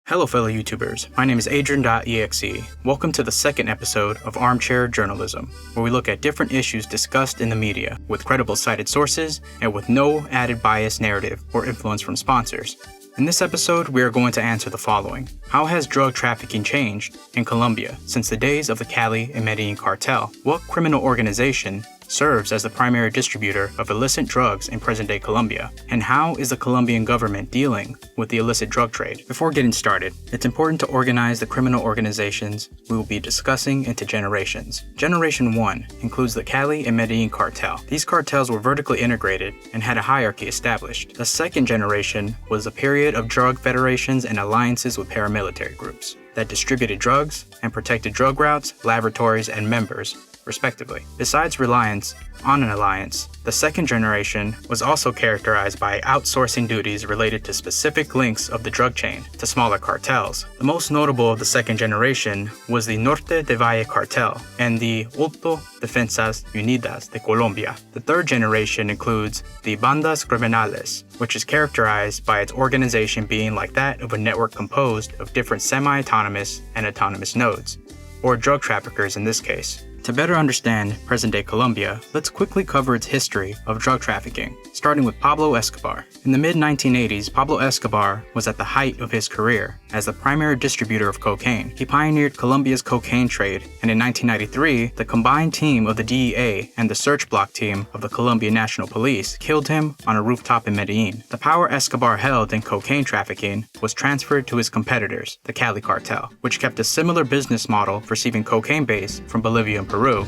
Hello fellow YouTubers, my name is Adrian.exe. Welcome to the second episode of Armchair Journalism, where we look at different issues discussed in the media, with credible cited sources, and with no added bias narrative or influence from sponsors. In this episode, we are going to answer the following. How has drug trafficking changed in Colombia since the days of the Cali and Medellin cartel? What criminal organization serves as the primary distributor of illicit drugs in present-day Colombia? And how is the Colombian government dealing with the illicit drug trade? Before getting started, it's important to organize the criminal organizations we will be discussing into generations. Generation 1 includes the Cali and Medellin cartel. These cartels were vertically integrated and had a hierarchy established. The second generation was a period of drug federations and alliances with paramilitary groups that distributed drugs and protected drug routes, laboratories, and members, respectively. Besides reliance on an alliance, the second generation was also characterized by outsourcing duties related to specific links of the drug chain to smaller cartels. The most notable of the second generation was the Norte de Valle cartel and the Auto Defensas Unidas de Colombia. The third generation includes the Bandas Criminales, which is characterized by its organization being like that of a network composed of different semi-autonomous and autonomous nodes, or drug traffickers in this case. To better understand present-day Colombia, let's quickly cover its history of drug trafficking, starting with Pablo Escobar. In the mid-1980s, Pablo Escobar was at the height of his career as the primary distributor of cocaine. He pioneered Colombia's cocaine trade, and in 1993, the combined team of the DEA and the search block team of the Colombian National Police killed him on a rooftop in Medellin. The power Escobar held in cocaine trafficking was transferred to his competitors, the Cali cartel, which kept a similar business model for receiving cocaine base from Bolivia and Peru,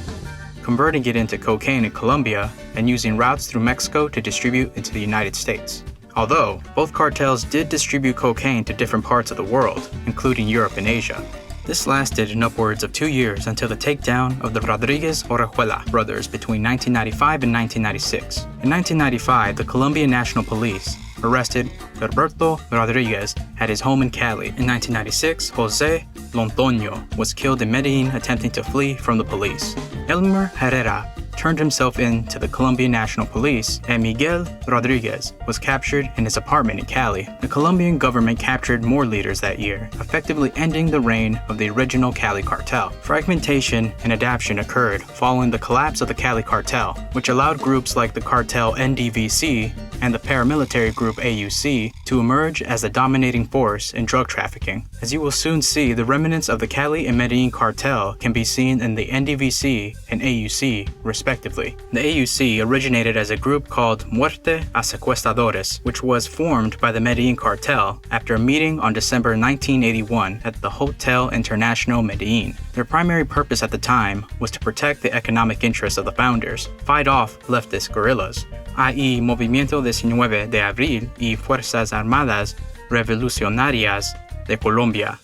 converting it into cocaine in Colombia, and using routes through Mexico to distribute into the United States. Although, both cartels did distribute cocaine to different parts of the world, including Europe and Asia. This lasted in upwards of 2 years until the takedown of the Rodriguez Orejuela brothers between 1995 and 1996. In 1995, the Colombian National Police arrested Roberto Rodriguez at his home in Cali. In 1996, Jose Londoño was killed in Medellin attempting to flee from the police. Elmer Herrera turned himself in to the Colombian National Police, and Miguel Rodriguez was captured in his apartment in Cali. The Colombian government captured more leaders that year, effectively ending the reign of the original Cali cartel. Fragmentation and adaptation occurred following the collapse of the Cali cartel, which allowed groups like the cartel NDVC and the paramilitary group AUC to emerge as the dominating force in drug trafficking. As you will soon see, the remnants of the Cali and Medellin cartel can be seen in the NDVC and AUC, respectively. The AUC originated as a group called Muerte a Secuestradores, which was formed by the Medellin cartel after a meeting on December 1981 at the Hotel International Medellin. Their primary purpose at the time was to protect the economic interests of the founders, fight off leftist guerrillas, i.e. Movimiento 19 de Abril y Fuerzas Armadas Revolucionarias de Colombia,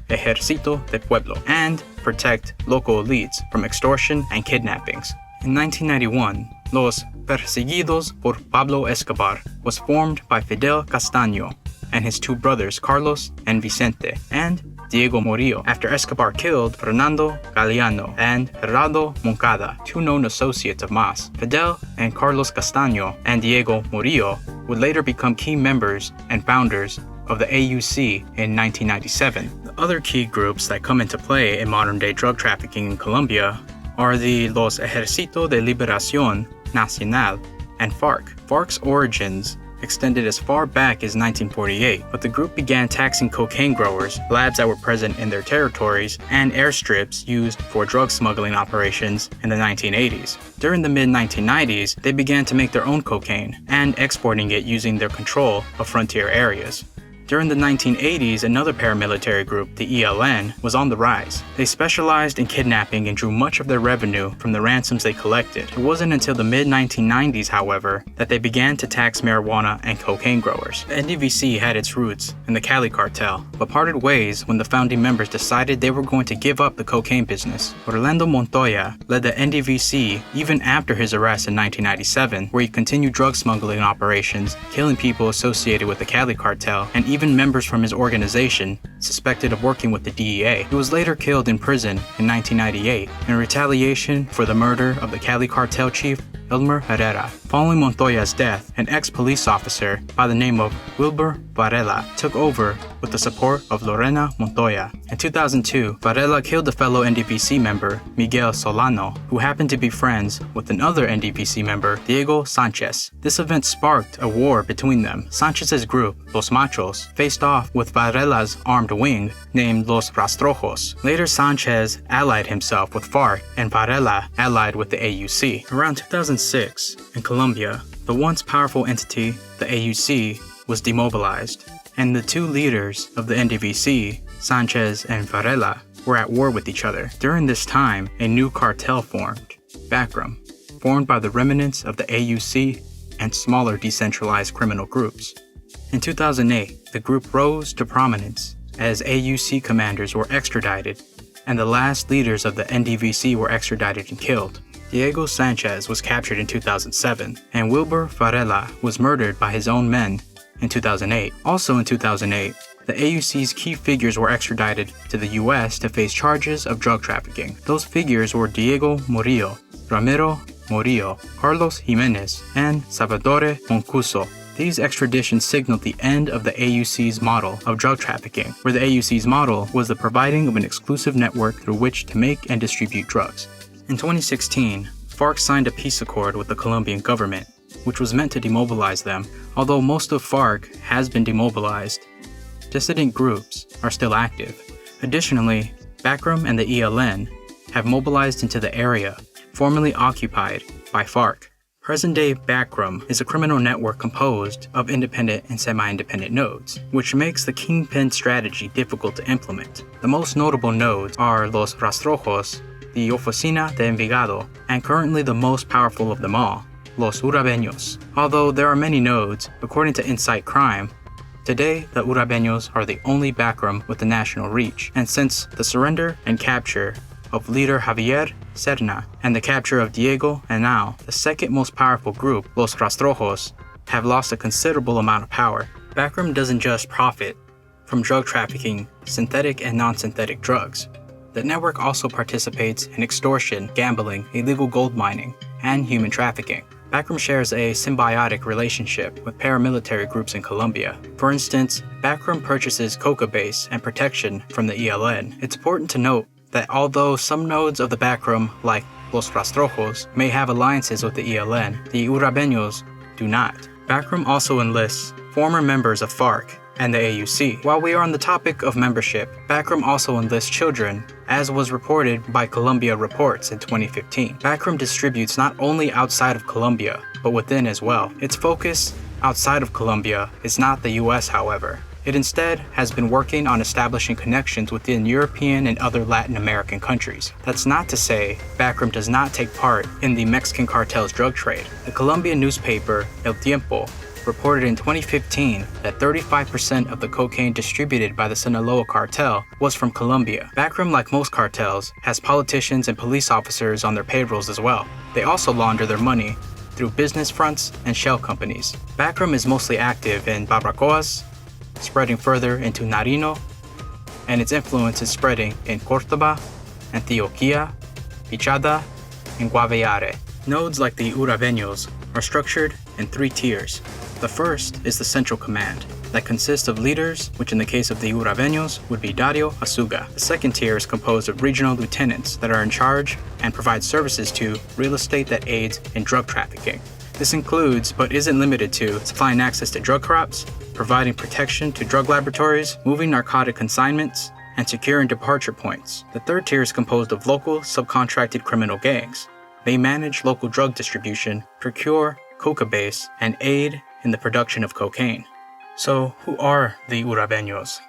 Ejército de Pueblo, and protect local elites from extortion and kidnappings. In 1991, Los Perseguidos por Pablo Escobar was formed by Fidel Castaño and his two brothers Carlos and Vicente, and Diego Murillo, after Escobar killed Fernando Galeano and Gerardo Moncada, two known associates of Mas. Fidel and Carlos Castaño and Diego Murillo would later become key members and founders of the AUC in 1997. The other key groups that come into play in modern-day drug trafficking in Colombia are the Los Ejército de Liberación Nacional and FARC. FARC's origins extended as far back as 1948, but the group began taxing cocaine growers, labs that were present in their territories, and airstrips used for drug smuggling operations in the 1980s. During the mid-1990s, they began to make their own cocaine and exporting it using their control of frontier areas. During the 1980s, another paramilitary group, the ELN, was on the rise. They specialized in kidnapping and drew much of their revenue from the ransoms they collected. It wasn't until the mid-1990s, however, that they began to tax marijuana and cocaine growers. The NDVC had its roots in the Cali cartel, but parted ways when the founding members decided they were going to give up the cocaine business. Orlando Montoya led the NDVC even after his arrest in 1997, where he continued drug smuggling operations, killing people associated with the Cali cartel, and even members from his organization suspected of working with the DEA. He was later killed in prison in 1998 in retaliation for the murder of the Cali cartel chief Elmer Herrera. Following Montoya's death, an ex-police officer by the name of Wilbur Varela took over with the support of Lorena Montoya. In 2002, Varela killed a fellow NDPC member, Miguel Solano, who happened to be friends with another NDPC member, Diego Sanchez. This event sparked a war between them. Sanchez's group, Los Machos, faced off with Varela's armed wing, named Los Rastrojos. Later, Sanchez allied himself with FARC, and Varela allied with the AUC. Around 2006, in Colombia, the once powerful entity, the AUC, was demobilized, and the two leaders of the NDVC, Sanchez and Varela, were at war with each other. During this time, a new cartel formed, Bacrim, formed by the remnants of the AUC and smaller decentralized criminal groups. In 2008, the group rose to prominence as AUC commanders were extradited, and the last leaders of the NDVC were extradited and killed. Diego Sanchez was captured in 2007, and Wilbur Varela was murdered by his own men in 2008. Also in 2008, the AUC's key figures were extradited to the US to face charges of drug trafficking. Those figures were Diego Murillo, Ramiro Murillo, Carlos Jimenez, and Salvatore Moncuso. These extraditions signaled the end of the AUC's model of drug trafficking, where the AUC's model was the providing of an exclusive network through which to make and distribute drugs. In 2016, FARC signed a peace accord with the Colombian government, which was meant to demobilize them. Although most of FARC has been demobilized, dissident groups are still active. Additionally, Bacrim and the ELN have mobilized into the area formerly occupied by FARC. Present-day Bacrim is a criminal network composed of independent and semi-independent nodes, which makes the kingpin strategy difficult to implement. The most notable nodes are Los Rastrojos, the Oficina de Envigado, and currently the most powerful of them all, Los Urabeños. Although there are many nodes, according to Insight Crime, today the Urabeños are the only Bacrim with the national reach, and since the surrender and capture of leader Javier Serna and the capture of Diego and now the second most powerful group, Los Rastrojos, have lost a considerable amount of power. Bacrim doesn't just profit from drug trafficking, synthetic and non-synthetic drugs. The network also participates in extortion, gambling, illegal gold mining, and human trafficking. Bacrim shares a symbiotic relationship with paramilitary groups in Colombia. For instance, Bacrim purchases coca base and protection from the ELN. It's important to note that although some nodes of the Bacrim, like Los Rastrojos, may have alliances with the ELN, the Urabeños do not. Bacrim also enlists former members of FARC and the AUC. While we are on the topic of membership, Bacrim also enlists children, as was reported by Colombiareports in 2015. Bacrim distributes not only outside of Colombia, but within as well. Its focus outside of Colombia is not the US, however. It instead has been working on establishing connections within European and other Latin American countries. That's not to say Bacrim does not take part in the Mexican cartel's drug trade. The Colombian newspaper El Tiempo reported in 2015 that 35% of the cocaine distributed by the Sinaloa cartel was from Colombia. Bacrim, like most cartels, has politicians and police officers on their payrolls as well. They also launder their money through business fronts and shell companies. Bacrim is mostly active in Barbacoas, spreading further into Nariño, and its influence is spreading in Córdoba, Antioquia, Pichada, and Guaviare. Nodes like the Urabeños are structured in 3 tiers. The first is the Central Command, that consists of leaders, which in the case of the Urabeños would be Dario Azuga. The second tier is composed of regional lieutenants that are in charge and provide services to real estate that aids in drug trafficking. This includes, but isn't limited to, supplying access to drug crops, providing protection to drug laboratories, moving narcotic consignments, and securing departure points. The third tier is composed of local, subcontracted criminal gangs. They manage local drug distribution, procure coca base, and aid in the production of cocaine. So, who are the Urabeños?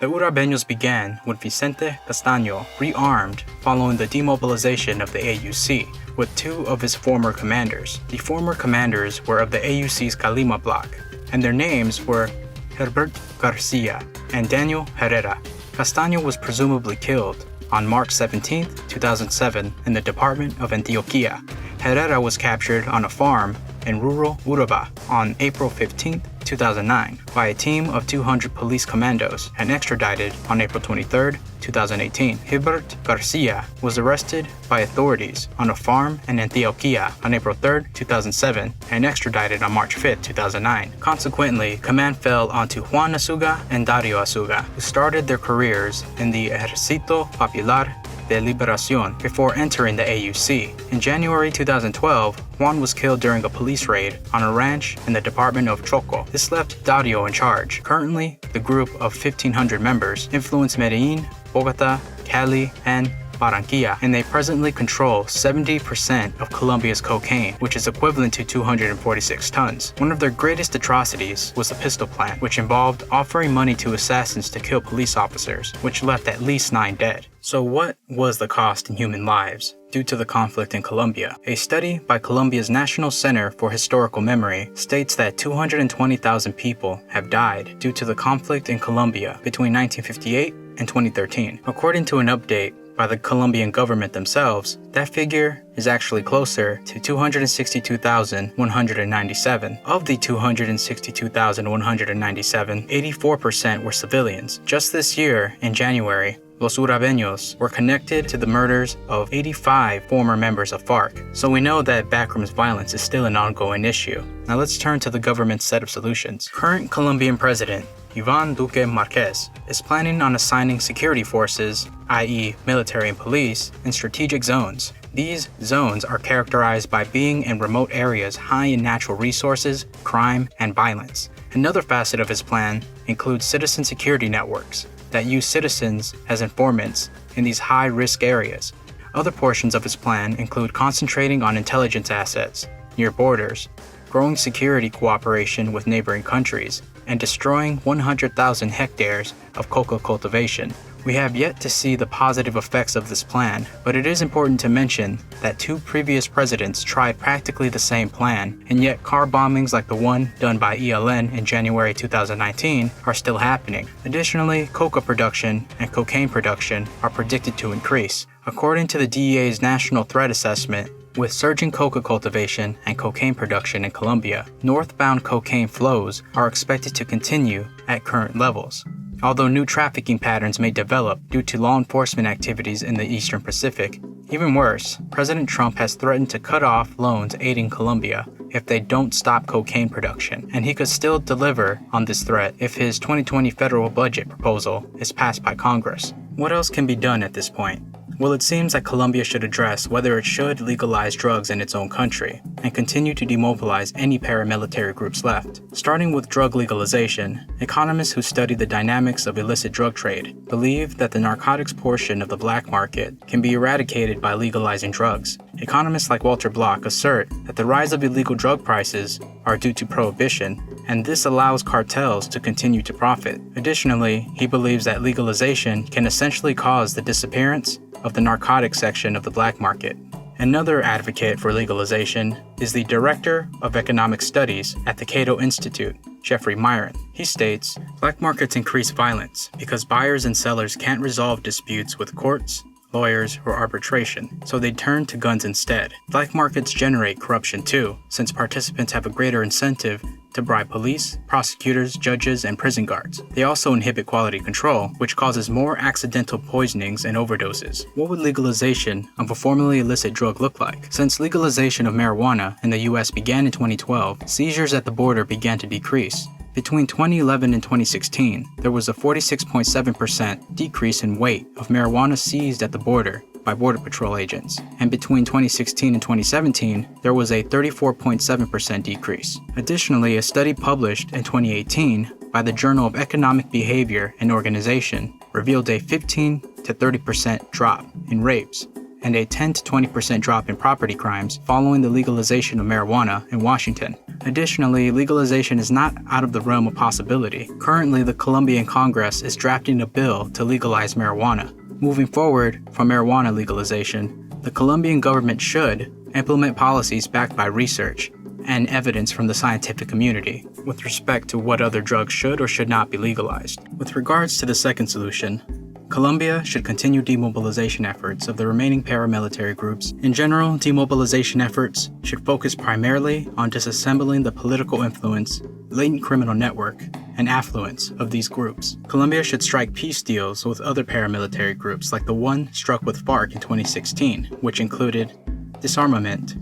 The Urabeños began when Vicente Castaño rearmed following the demobilization of the AUC with 2 of his former commanders. The former commanders were of the AUC's Calima bloc, and their names were Herbert Garcia and Daniel Herrera. Castaño was presumably killed on March 17, 2007 in the department of Antioquia. Herrera was captured on a farm in rural Urabá on April 15, 2009, by a team of 200 police commandos and extradited on April 23, 2018. Gilbert Garcia was arrested by authorities on a farm in Antioquia on April 3, 2007, and extradited on March 5, 2009. Consequently, command fell onto Juan Asuga and Dario Asuga, who started their careers in the Ejército Popular de Liberación before entering the AUC. In January 2012, Juan was killed during a police raid on a ranch in the department of Choco. This left Dario in charge. Currently, the group of 1,500 members influence Medellin, Bogota, Cali, and Barranquilla, and they presently control 70% of Colombia's cocaine, which is equivalent to 246 tons. One of their greatest atrocities was the pistol plant, which involved offering money to assassins to kill police officers, which left at least 9 dead. So what was the cost in human lives due to the conflict in Colombia? A study by Colombia's National Center for Historical Memory states that 220,000 people have died due to the conflict in Colombia between 1958 and 2013. According to an update by the Colombian government themselves, that figure is actually closer to 262,197. Of the 262,197, 84% were civilians. Just this year, in January, Los Urabeños were connected to the murders of 85 former members of FARC, so we know that Bacrim's violence is still an ongoing issue. Now let's turn to the government's set of solutions. Current Colombian President Iván Duque Márquez is planning on assigning security forces, i.e. military and police, in strategic zones. These zones are characterized by being in remote areas high in natural resources, crime, and violence. Another facet of his plan includes citizen security networks that use citizens as informants in these high-risk areas. Other portions of his plan include concentrating on intelligence assets near borders, growing security cooperation with neighboring countries, and destroying 100,000 hectares of coca cultivation. We have yet to see the positive effects of this plan, but it is important to mention that 2 previous presidents tried practically the same plan, and yet car bombings like the one done by ELN in January 2019 are still happening. Additionally, coca production and cocaine production are predicted to increase. According to the DEA's National Threat Assessment, with surging coca cultivation and cocaine production in Colombia, northbound cocaine flows are expected to continue at current levels. Although new trafficking patterns may develop due to law enforcement activities in the Eastern Pacific, even worse, President Trump has threatened to cut off loans aiding Colombia if they don't stop cocaine production, and he could still deliver on this threat if his 2020 federal budget proposal is passed by Congress. What else can be done at this point? Well, it seems that Colombia should address whether it should legalize drugs in its own country and continue to demobilize any paramilitary groups left. Starting with drug legalization, economists who study the dynamics of illicit drug trade believe that the narcotics portion of the black market can be eradicated by legalizing drugs. Economists like Walter Block assert that the rise of illegal drug prices are due to prohibition, and this allows cartels to continue to profit. Additionally, he believes that legalization can essentially cause the disappearance of the narcotics section of the black market. Another advocate for legalization is the Director of Economic Studies at the Cato Institute, Jeffrey Myron. He states, "Black markets increase violence because buyers and sellers can't resolve disputes with courts, lawyers, or arbitration, so they turn to guns instead. Black markets generate corruption too, since participants have a greater incentive to bribe police, prosecutors, judges, and prison guards. They also inhibit quality control, which causes more accidental poisonings and overdoses." What would legalization of a formerly illicit drug look like? Since legalization of marijuana in the US began in 2012, seizures at the border began to decrease. Between 2011 and 2016, there was a 46.7% decrease in weight of marijuana seized at the border by Border Patrol agents, and between 2016 and 2017, there was a 34.7% decrease. Additionally, a study published in 2018 by the Journal of Economic Behavior and Organization revealed a 15 to 30% drop in rapes and a 10 to 20% drop in property crimes following the legalization of marijuana in Washington. Additionally, legalization is not out of the realm of possibility. Currently, the Colombian Congress is drafting a bill to legalize marijuana. Moving forward from marijuana legalization, the Colombian government should implement policies backed by research and evidence from the scientific community with respect to what other drugs should or should not be legalized. With regards to the second solution, Colombia should continue demobilization efforts of the remaining paramilitary groups. In general, demobilization efforts should focus primarily on disassembling the political influence latent criminal network and affluence of these groups. Colombia should strike peace deals with other paramilitary groups like the one struck with FARC in 2016, which included disarmament,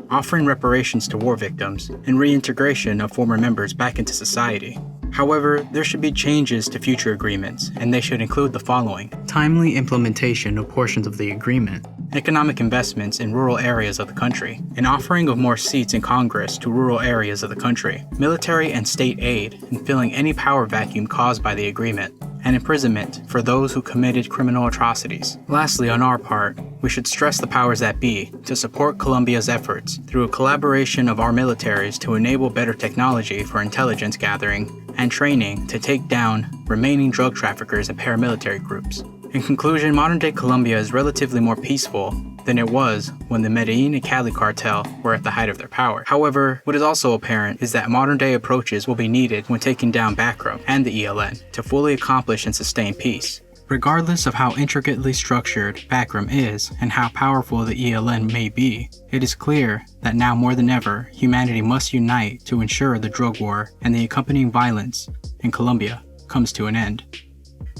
offering reparations to war victims, and reintegration of former members back into society. However, there should be changes to future agreements, and they should include the following: timely implementation of portions of the agreement, economic investments in rural areas of the country, an offering of more seats in Congress to rural areas of the country, military and state aid in filling any power vacuum caused by the agreement, and imprisonment for those who committed criminal atrocities. Lastly, on our part, we should stress the powers that be to support Colombia's efforts through a collaboration of our militaries to enable better technology for intelligence gathering and training to take down remaining drug traffickers and paramilitary groups. In conclusion, modern-day Colombia is relatively more peaceful than it was when the Medellin and Cali cartel were at the height of their power. However, what is also apparent is that modern-day approaches will be needed when taking down Bacrim and the ELN to fully accomplish and sustain peace. Regardless of how intricately structured Bacrim is and how powerful the ELN may be, it is clear that now more than ever, humanity must unite to ensure the drug war and the accompanying violence in Colombia comes to an end.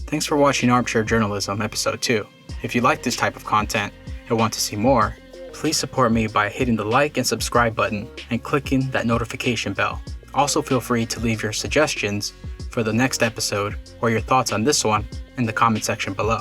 Thanks for watching Armchair Journalism Episode 2. If you like this type of content and want to see more, please support me by hitting the like and subscribe button and clicking that notification bell. Also feel free to leave your suggestions for the next episode or your thoughts on this one in the comment section below.